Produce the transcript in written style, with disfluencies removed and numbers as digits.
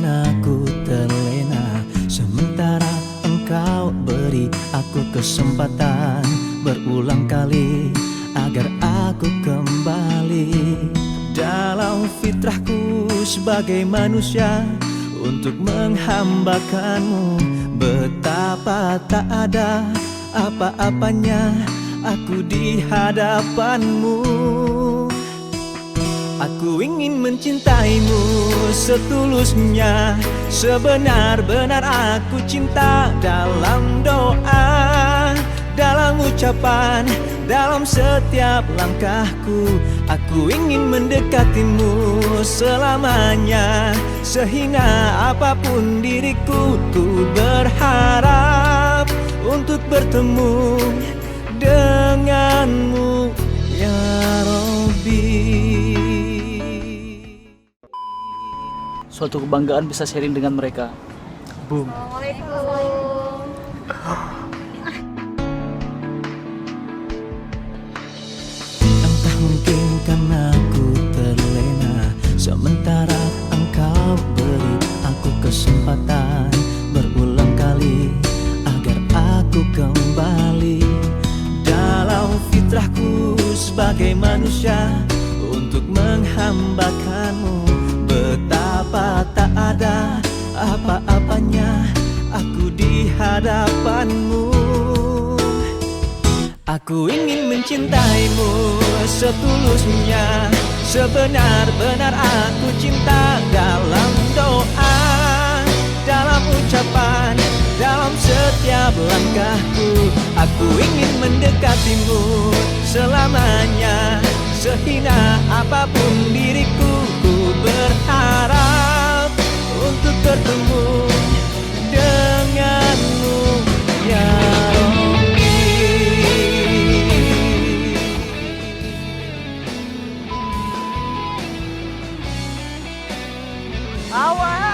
aku terlena, sementara engkau beri aku kesempatan berulang kali agar aku kembali. Dalam fitrahku sebagai manusia untuk menghambakanmu, betapa tak ada apa-apanya aku di hadapanmu. Aku ingin mencintaimu setulusnya, sebenar-benar aku cinta. Dalam doa, dalam ucapan, dalam setiap langkahku, aku ingin mendekatimu selamanya. Sehina apapun diriku, ku berharap untuk bertemu denganmu ya Rabbi. Suatu kebanggaan bisa sharing dengan mereka. Boom. Assalamualaikum. Entah mungkin karena aku terlena, sementara engkau beri aku kesempatan berulang kali agar aku kembali. Dalam fitrahku sebagai manusia untuk menghambakanmu, betapa tak ada apa-apanya aku di hadapanmu. Aku ingin mencintaimu setulusnya, sebenar-benar aku cinta. Dalam doa, dalam ucapan, dalam setiap langkahku, aku ingin mendekatimu selamanya. Sehina apapun diriku, ku berharap untuk bertemu denganmu ya Rabbi. Awas.